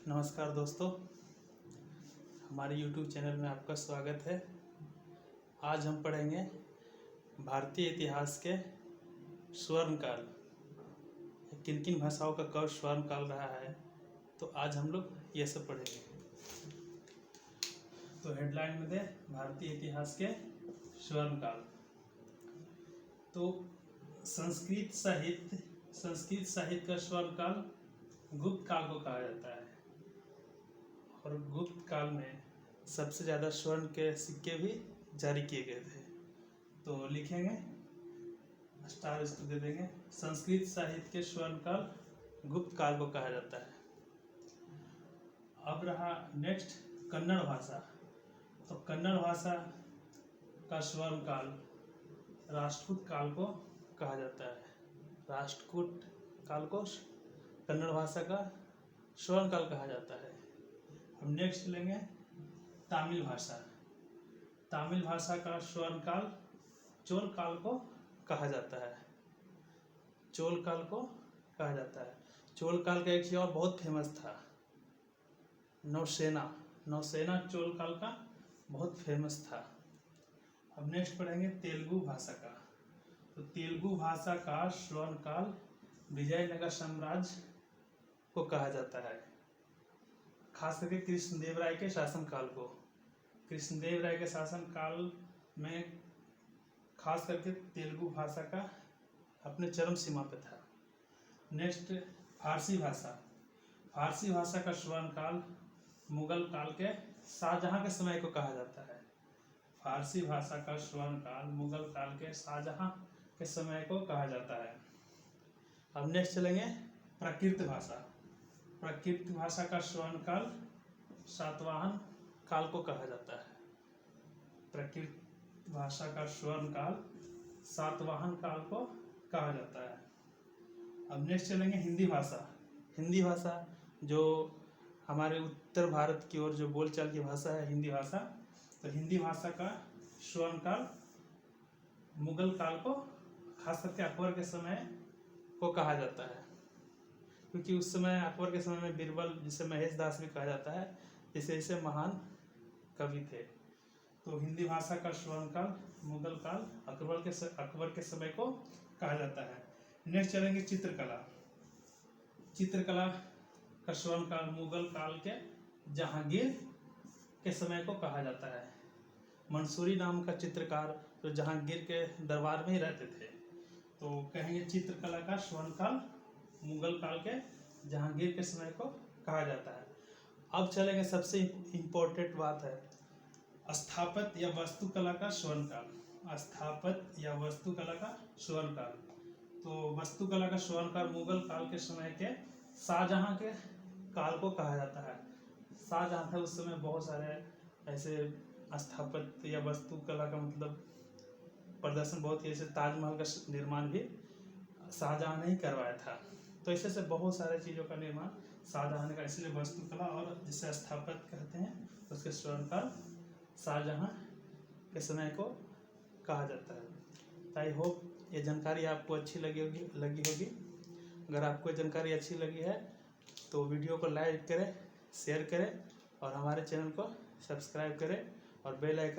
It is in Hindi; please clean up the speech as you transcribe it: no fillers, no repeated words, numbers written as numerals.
नमस्कार दोस्तों, हमारे YouTube चैनल में आपका स्वागत है। आज हम पढ़ेंगे भारतीय इतिहास के स्वर्णकाल, किन किन भाषाओं का कब स्वर्णकाल रहा है। तो आज हम लोग ये सब पढ़ेंगे। तो हेडलाइन में दे भारतीय इतिहास के स्वर्णकाल। तो संस्कृत साहित्य का स्वर्णकाल गुप्त काल को कहा जाता है, और गुप्त काल में सबसे ज़्यादा स्वर्ण के सिक्के भी जारी किए गए थे। तो लिखेंगे, स्टार इसको दे देंगे। संस्कृत साहित्य के स्वर्ण काल गुप्त काल को कहा जाता है। अब रहा नेक्स्ट कन्नड़ भाषा। तो कन्नड़ भाषा का स्वर्ण काल राष्ट्रकूट काल को कहा जाता है। राष्ट्रकूट काल को कन्नड़ भाषा का स्वर्ण काल कहा जाता है। हम नेक्स्ट लेंगे तमिल भाषा। तमिल भाषा का स्वर्ण काल चोल काल को कहा जाता है। चोल काल को कहा जाता है। चोल काल का एक चीज और बहुत फेमस था, नौसेना चोल काल का बहुत फेमस था। अब नेक्स्ट पढ़ेंगे तेलुगु भाषा का। तो तेलुगु भाषा का स्वर्ण काल विजयनगर साम्राज्य को कहा जाता है, खास करके कृष्णदेवराय के शासनकाल को। कृष्णदेवराय के शासनकाल में खास करके तेलुगु भाषा का अपने चरम सीमा पे था। नेक्स्ट फारसी भाषा। फारसी भाषा का स्वर्ण काल मुगल काल के शाहजहां के समय को कहा जाता है। फारसी भाषा का स्वर्ण काल मुगल काल के शाहजहां के समय को कहा जाता है। अब नेक्स्ट चलेंगे प्राकृत भाषा। प्राकृत भाषा का स्वर्ण काल सातवाहन काल को कहा जाता है। प्राकृत भाषा का स्वर्ण काल सातवाहन काल को कहा जाता है। अब नेक्स्ट चलेंगे हिंदी भाषा। हिंदी भाषा जो हमारे उत्तर भारत की ओर जो बोलचाल की भाषा है, हिंदी भाषा। तो हिंदी भाषा का स्वर्ण काल मुगल काल को, खास करके अकबर के समय को कहा जाता है, क्योंकि उस समय अकबर के समय में बीरबल, जिसे महेश दास भी कहा जाता है, जैसे महान कवि थे। तो हिंदी भाषा का स्वर्ण काल मुगल काल अकबर के समय को कहा जाता है। नेक्स्ट चलेंगे चित्रकला। चित्रकला का स्वर्ण काल मुगल काल के जहांगीर के समय को कहा जाता है। मंसूरी नाम का चित्रकार जो जहांगीर के दरबार में ही रहते थे, तो कहेंगे चित्रकला का स्वर्ण काल मुगल काल के जहांगीर के समय को कहा जाता है। अब चलेंगे, सबसे इम्पोर्टेंट बात है स्थापत्य या वास्तुकला का स्वर्ण काल। स्थापत्य या वास्तुकला का स्वर्ण काल। तो वास्तुकला का स्वर्ण काल मुगल काल के समय के शाहजहां के काल को कहा जाता है। शाहजहां थे उस समय, बहुत सारे ऐसे स्थापत्य या वास्तुकला का मतलब प्रदर्शन बहुत ही, ऐसे ताजमहल का निर्माण भी शाहजहां ने ही करवाया था। तो ऐसे से बहुत सारे चीज़ों का निर्माण शाहजहां ने का, इसलिए वास्तुकला और जिसे स्थापत्य कहते हैं उसके स्वर्ण काल शाहजहां के समय को कहा जाता है। आई होप ये जानकारी आपको अच्छी लगी होगी। अगर आपको जानकारी अच्छी लगी है तो वीडियो को लाइक करें, शेयर करें और हमारे चैनल को सब्सक्राइब करें और बेल आइकन